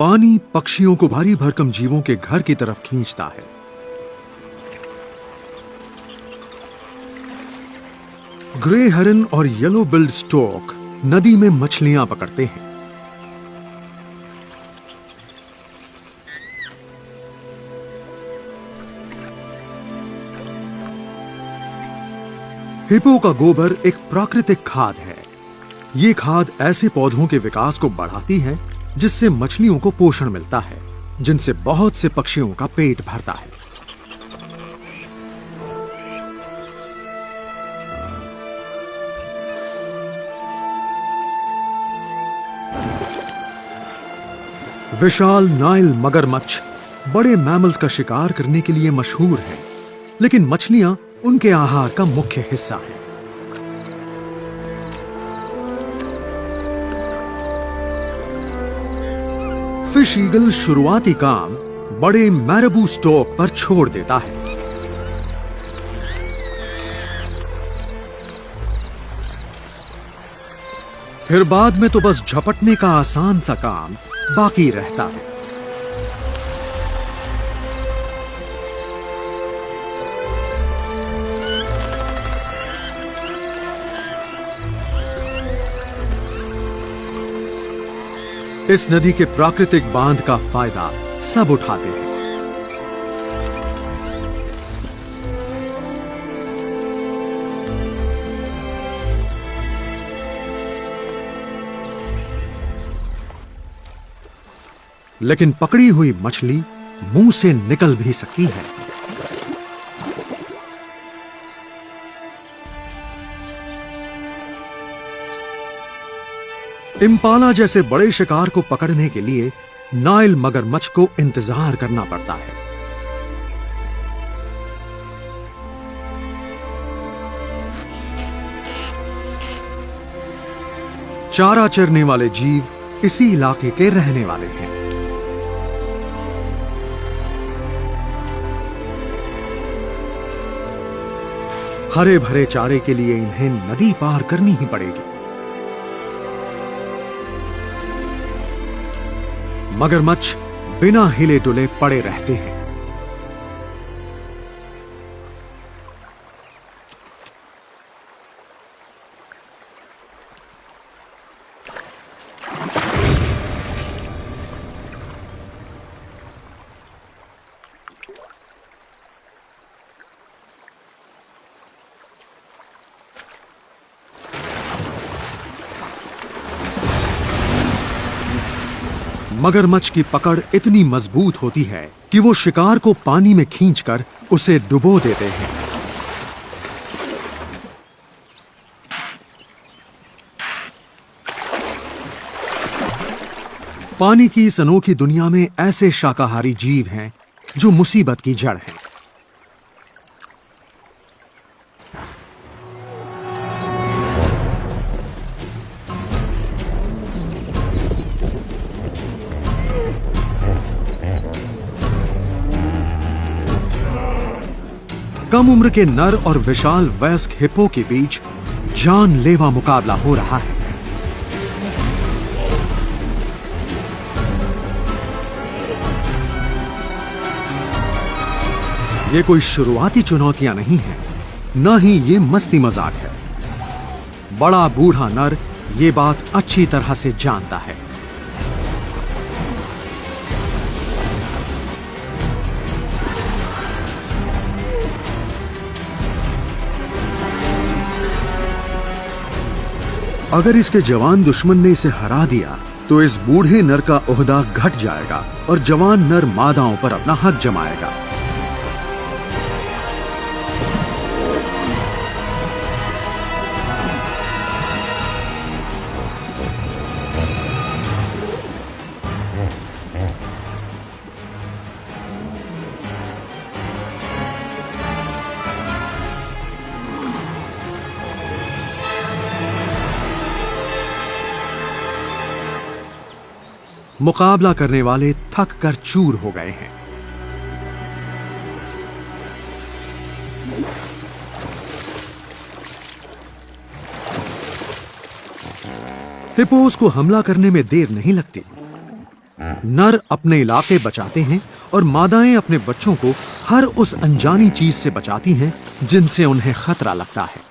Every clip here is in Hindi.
पानी पक्षियों को भारी भरकम जीवों के घर की तरफ खींचता है। ग्रे हरन और येलो बिल्ड स्टॉर्क नदी में मछलियां पकड़ते हैं। हिप्पो का गोबर एक प्राकृतिक खाद है। ये खाद ऐसे पौधों के विकास को बढ़ाती है जिससे मछलियों को पोषण मिलता है, जिनसे बहुत से पक्षियों का पेट भरता है। विशाल नाइल मगरमच्छ बड़े मैमल्स का शिकार करने के लिए मशहूर है, लेकिन मछलियां उनके आहार का मुख्य हिस्सा है। फिश ईगल शुरुआती काम बड़े मैरबू स्टॉक पर छोड़ देता है। फिर बाद में तो बस झपटने का आसान सा काम बाकी रहता है। इस नदी के प्राकृतिक बांध का फायदा सब उठाते हैं। लेकिन पकड़ी हुई मछली मुंह से निकल भी सकती है। इम्पाला जैसे बड़े शिकार को पकड़ने के लिए नाइल मगरमच्छ को इंतजार करना पड़ता है। चारा चरने वाले जीव इसी इलाके के रहने वाले हैं। हरे भरे चारे के लिए इन्हें नदी पार करनी ही पड़ेगी। मगरमच्छ बिना हिले डुले पड़े रहते हैं। मगरमच्छ की पकड़ इतनी मजबूत होती है कि वो शिकार को पानी में खींचकर उसे डुबो देते हैं। पानी की इस अनोखी दुनिया में ऐसे शाकाहारी जीव हैं जो मुसीबत की जड़ हैं। कम उम्र के नर और विशाल वयस्क हिप्पो के बीच जानलेवा मुकाबला हो रहा है। ये कोई शुरुआती चुनौतियां नहीं है, न ही ये मस्ती मजाक है। बड़ा बूढ़ा नर ये बात अच्छी तरह से जानता है। अगर इसके जवान दुश्मन ने इसे हरा दिया तो इस बूढ़े नर का ओहदा घट जाएगा और जवान नर मादाओं पर अपना हक जमाएगा। मुकाबला करने वाले थक कर चूर हो गए हैं। हिप्पोस को हमला करने में देर नहीं लगती। नर अपने इलाके बचाते हैं और मादाएं अपने बच्चों को हर उस अनजानी चीज से बचाती हैं जिनसे उन्हें खतरा लगता है।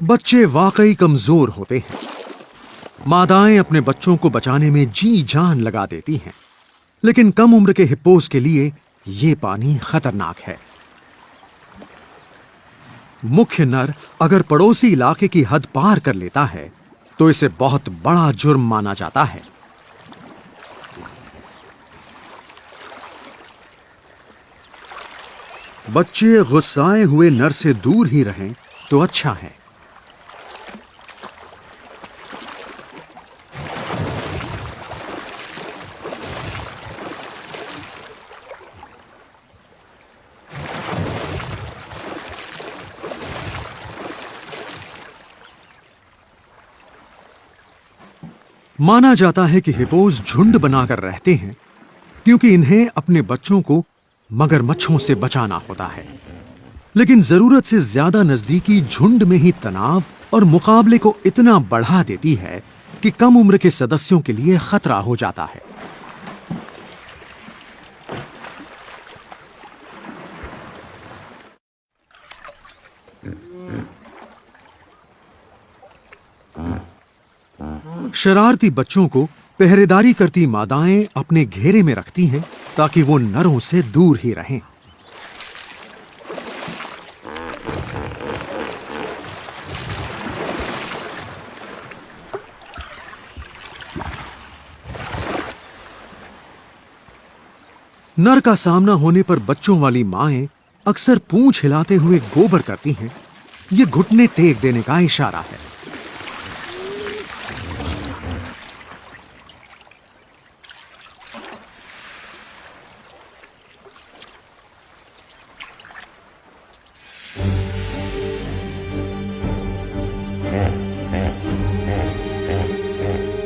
बच्चे वाकई कमजोर होते हैं। मादाएं अपने बच्चों को बचाने में जी जान लगा देती हैं, लेकिन कम उम्र के हिप्पोस के लिए यह पानी खतरनाक है। मुख्य नर अगर पड़ोसी इलाके की हद पार कर लेता है तो इसे बहुत बड़ा जुर्म माना जाता है। बच्चे गुस्साए हुए नर से दूर ही रहें तो अच्छा है। माना जाता है कि हिप्पोस झुंड बनाकर रहते हैं क्योंकि इन्हें अपने बच्चों को मगरमच्छों से बचाना होता है। लेकिन जरूरत से ज्यादा नजदीकी झुंड में ही तनाव और मुकाबले को इतना बढ़ा देती है कि कम उम्र के सदस्यों के लिए खतरा हो जाता है। शरारती बच्चों को पहरेदारी करती मादाएं अपने घेरे में रखती हैं ताकि वो नरों से दूर ही रहें। नर का सामना होने पर बच्चों वाली माएं अक्सर पूंछ हिलाते हुए गोबर करती हैं। यह घुटने टेक देने का इशारा है।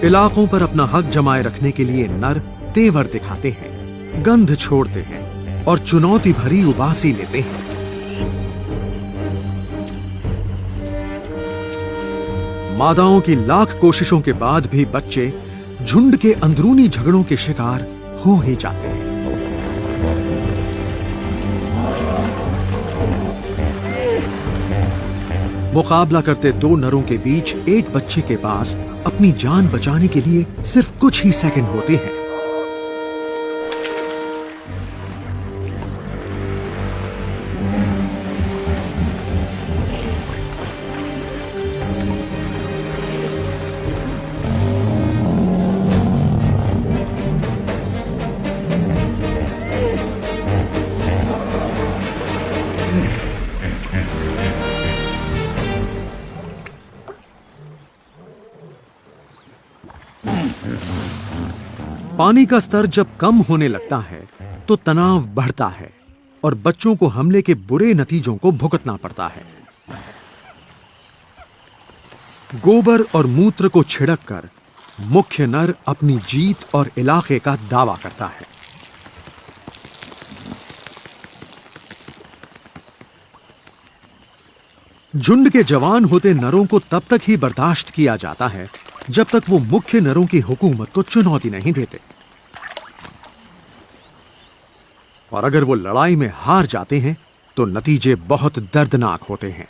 इलाकों पर अपना हक जमाए रखने के लिए नर तेवर दिखाते हैं, गंध छोड़ते हैं और चुनौती भरी उबासी लेते हैं। मादाओं की लाख कोशिशों के बाद भी बच्चे झुंड के अंदरूनी झगड़ों के शिकार हो ही जाते हैं। मुकाबला करते दो नरों के बीच एक बच्चे के पास अपनी जान बचाने के लिए सिर्फ कुछ ही सेकंड होते हैं। पानी का स्तर जब कम होने लगता है तो तनाव बढ़ता है और बच्चों को हमले के बुरे नतीजों को भुगतना पड़ता है। गोबर और मूत्र को छिड़ककर मुख्य नर अपनी जीत और इलाके का दावा करता है। झुंड के जवान होते नरों को तब तक ही बर्दाश्त किया जाता है जब तक वो मुख्य नरों की हुकूमत को चुनौती नहीं देते, और अगर वो लड़ाई में हार जाते हैं तो नतीजे बहुत दर्दनाक होते हैं।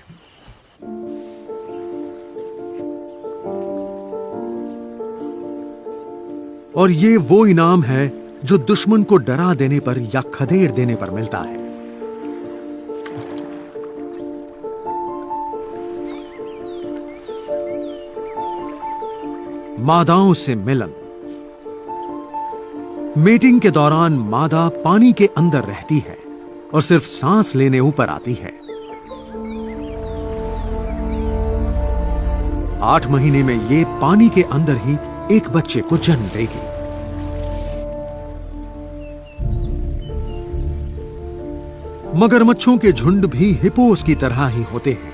और ये वो इनाम है जो दुश्मन को डरा देने पर या खदेड़ देने पर मिलता है। मादाओं से मिलन। मेटिंग के दौरान मादा पानी के अंदर रहती है और सिर्फ सांस लेने ऊपर आती है। 8 महीने में ये पानी के अंदर ही एक बच्चे को जन्म देगी। मगरमच्छों के झुंड भी हिप्पोस की तरह ही होते हैं।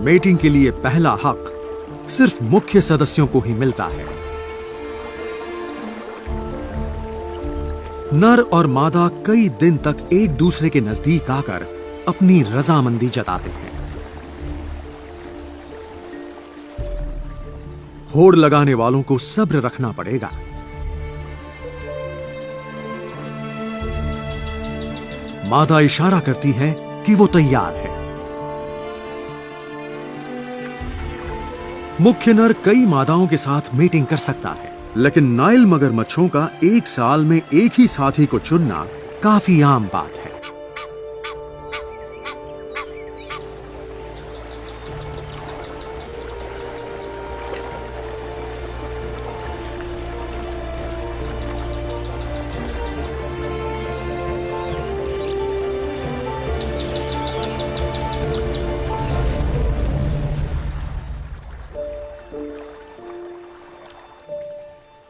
मेटिंग के लिए पहला हक सिर्फ मुख्य सदस्यों को ही मिलता है। नर और मादा कई दिन तक एक दूसरे के नजदीक आकर अपनी रजामंदी जताते हैं। होड़ लगाने वालों को सब्र रखना पड़ेगा। मादा इशारा करती है कि वो तैयार है। मुख्य नर कई मादाओं के साथ मीटिंग कर सकता है, लेकिन नाइल मगरमच्छों का एक साल में एक ही साथी को चुनना काफी आम बात है।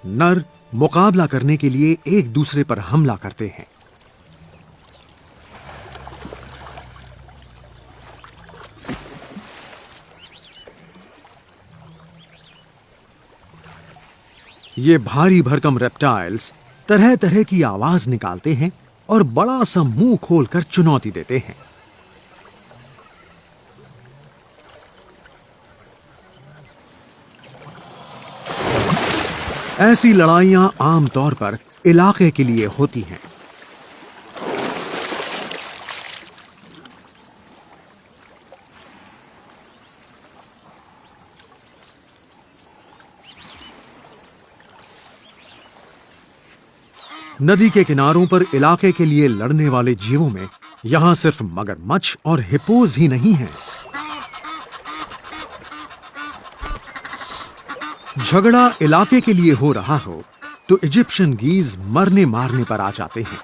नर मुकाबला करने के लिए एक दूसरे पर हमला करते हैं। ये भारी भरकम रेप्टाइल्स तरह तरह की आवाज निकालते हैं और बड़ा सा मुंह खोलकर चुनौती देते हैं। ऐसी लड़ाइयां आमतौर पर इलाके के लिए होती हैं। नदी के किनारों पर इलाके के लिए लड़ने वाले जीवों में यहां सिर्फ मगरमच्छ और हिप्पोज ही नहीं हैं। झगड़ा इलाके के लिए हो रहा हो तो इजिप्शियन गीज मरने मारने पर आ जाते हैं।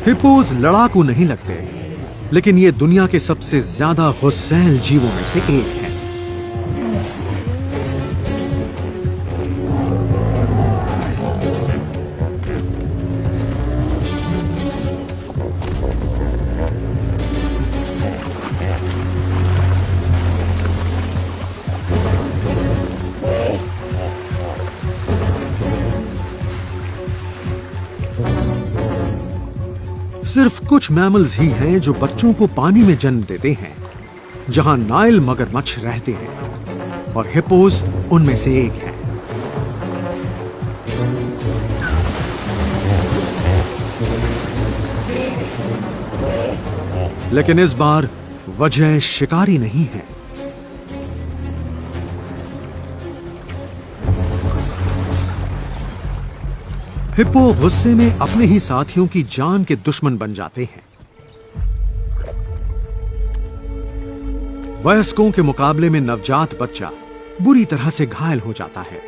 हिप्पोज लड़ाकू नहीं लगते, लेकिन ये दुनिया के सबसे ज्यादा गुस्सैल जीवों में से एक है। सिर्फ कुछ मैमल्स ही हैं जो बच्चों को पानी में जन्म देते हैं, जहां नाइल मगरमच्छ रहते हैं, और हिप्पोज उनमें से एक है। लेकिन इस बार वजह शिकारी नहीं है। हिप्पो गुस्से में अपने ही साथियों की जान के दुश्मन बन जाते हैं। वयस्कों के मुकाबले में नवजात बच्चा बुरी तरह से घायल हो जाता है।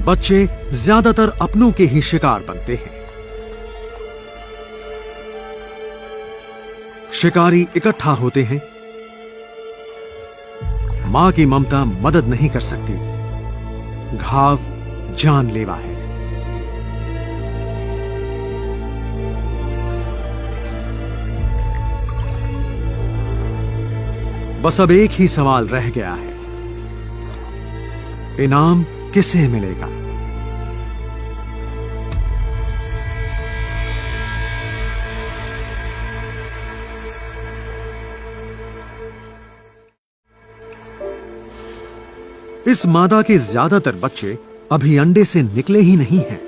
बच्चे ज्यादातर अपनों के ही शिकार बनते हैं। शिकारी इकट्ठा होते हैं। मां की ममता मदद नहीं कर सकती। घाव जानलेवा है। बस अब एक ही सवाल रह गया है, इनाम किसे मिलेगा? इस मादा के ज्यादातर बच्चे अभी अंडे से निकले ही नहीं हैं,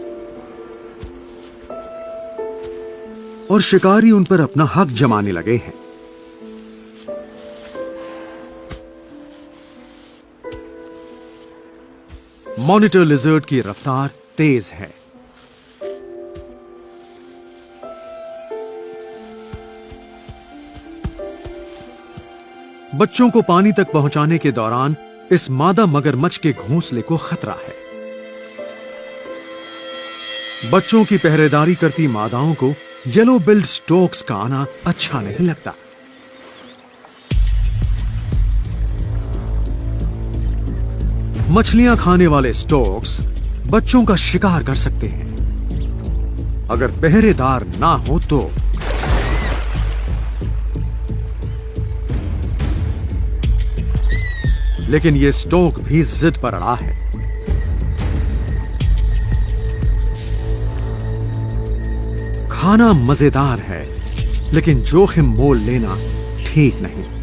और शिकारी उन पर अपना हक जमाने लगे हैं। मॉनिटर लिजर्ड की रफ्तार तेज है। बच्चों को पानी तक पहुंचाने के दौरान इस मादा मगरमच्छ के घोंसले को खतरा है। बच्चों की पहरेदारी करती मादाओं को येलो बिल्ड स्टोक्स का आना अच्छा नहीं लगता। मछलियां खाने वाले स्टोक्स बच्चों का शिकार कर सकते हैं अगर पहरेदार ना हो तो। लेकिन यह स्टोक भी जिद पर अड़ा है। खाना मजेदार है, लेकिन जोखिम मोल लेना ठीक नहीं।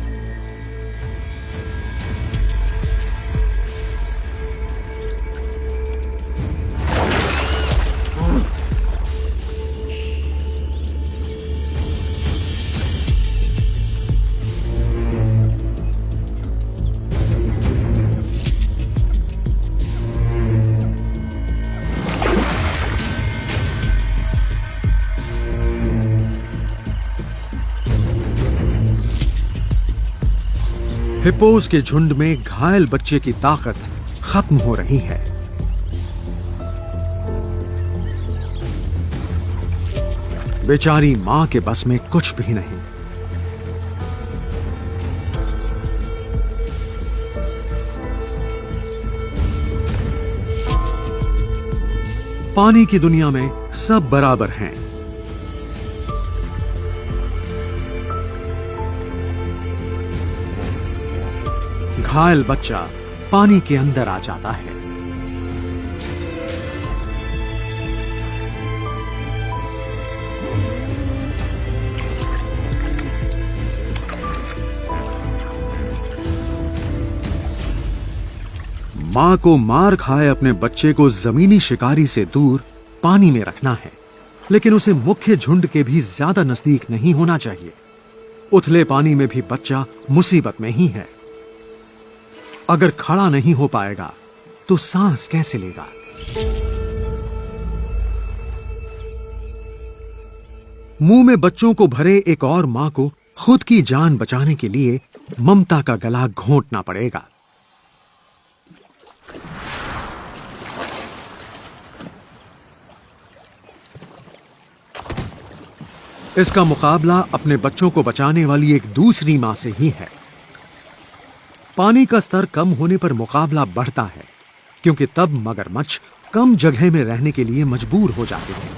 हिप्पोज के झुंड में घायल बच्चे की ताकत खत्म हो रही है। बेचारी मां के बस में कुछ भी नहीं। पानी की दुनिया में सब बराबर हैं। घायल बच्चा पानी के अंदर आ जाता है। मां को मार खाए अपने बच्चे को जमीनी शिकारी से दूर पानी में रखना है, लेकिन उसे मुख्य झुंड के भी ज्यादा नजदीक नहीं होना चाहिए। उथले पानी में भी बच्चा मुसीबत में ही है। अगर खड़ा नहीं हो पाएगा तो सांस कैसे लेगा? मुंह में बच्चों को भरे एक और मां को खुद की जान बचाने के लिए ममता का गला घोंटना पड़ेगा। इसका मुकाबला अपने बच्चों को बचाने वाली एक दूसरी मां से ही है। पानी का स्तर कम होने पर मुकाबला बढ़ता है, क्योंकि तब मगरमच्छ कम जगह में रहने के लिए मजबूर हो जाते हैं।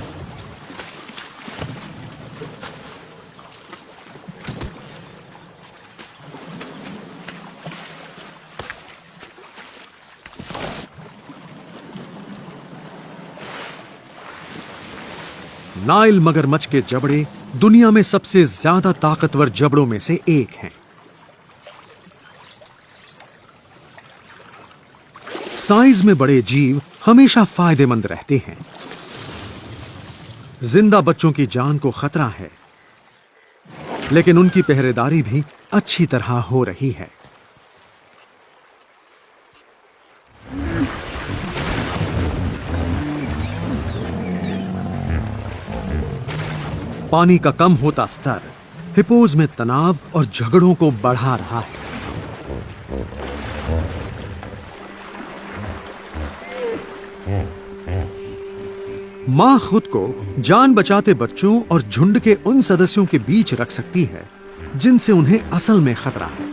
नाइल मगरमच्छ के जबड़े दुनिया में सबसे ज्यादा ताकतवर जबड़ों में से एक हैं। साइज में बड़े जीव हमेशा फायदेमंद रहते हैं। जिंदा बच्चों की जान को खतरा है, लेकिन उनकी पहरेदारी भी अच्छी तरह हो रही है। पानी का कम होता स्तर हिप्पोज में तनाव और झगड़ों को बढ़ा रहा है। मां खुद को जान बचाते बच्चों और झुंड के उन सदस्यों के बीच रख सकती है जिनसे उन्हें असल में खतरा है।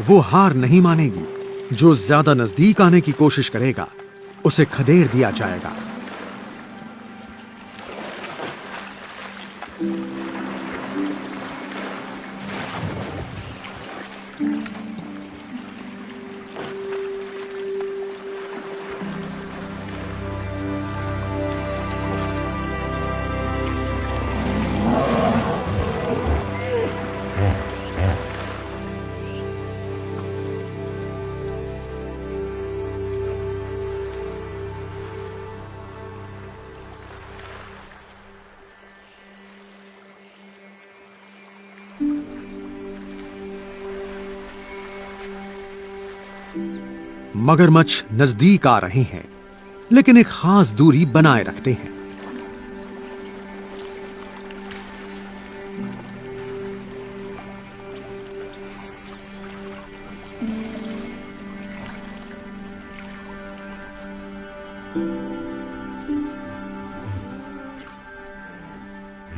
वो हार नहीं मानेगी। जो ज्यादा नजदीक आने की कोशिश करेगा उसे खदेड़ दिया जाएगा। मगरमच्छ नजदीक आ रहे हैं, लेकिन एक खास दूरी बनाए रखते हैं।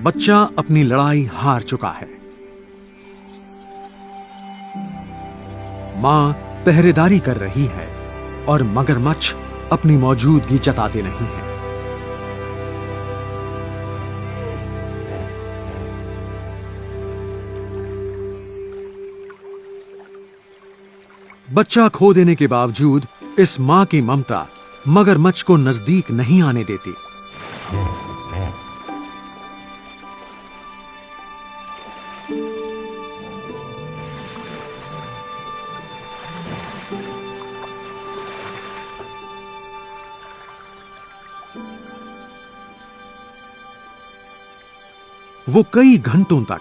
बच्चा अपनी लड़ाई हार चुका है। मां पहरेदारी कर रही है और मगरमच्छ अपनी मौजूदगी जताते नहीं है। बच्चा खो देने के बावजूद इस मां की ममता मगरमच्छ को नजदीक नहीं आने देती। वो कई घंटों तक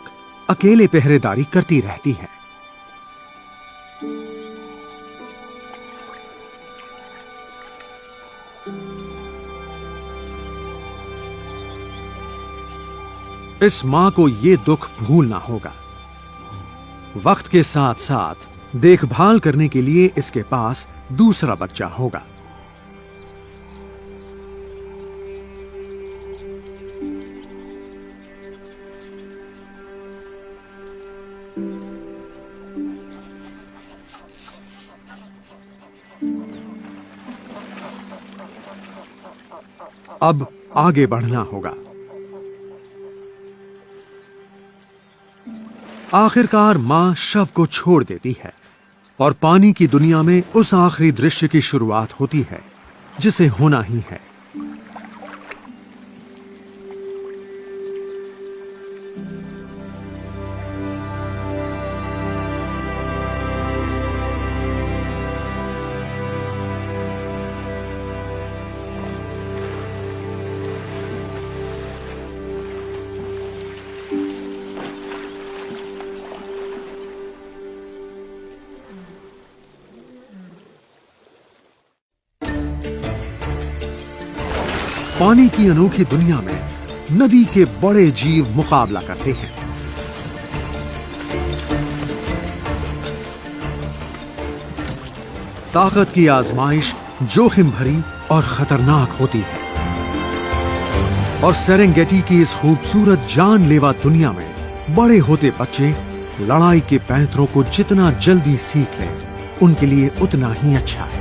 अकेले पहरेदारी करती रहती है। इस मां को यह दुख भूलना होगा। वक्त के साथ साथ देखभाल करने के लिए इसके पास दूसरा बच्चा होगा। अब आगे बढ़ना होगा। आखिरकार मां शव को छोड़ देती है और पानी की दुनिया में उस आखिरी दृश्य की शुरुआत होती है जिसे होना ही है। पानी की अनोखी दुनिया में नदी के बड़े जीव मुकाबला करते हैं। ताकत की आजमाइश जोखिम भरी और खतरनाक होती है और सेरेंगेटी की इस खूबसूरत जानलेवा दुनिया में बड़े होते बच्चे लड़ाई के पैंतरों को जितना जल्दी सीख लें उनके लिए उतना ही अच्छा है।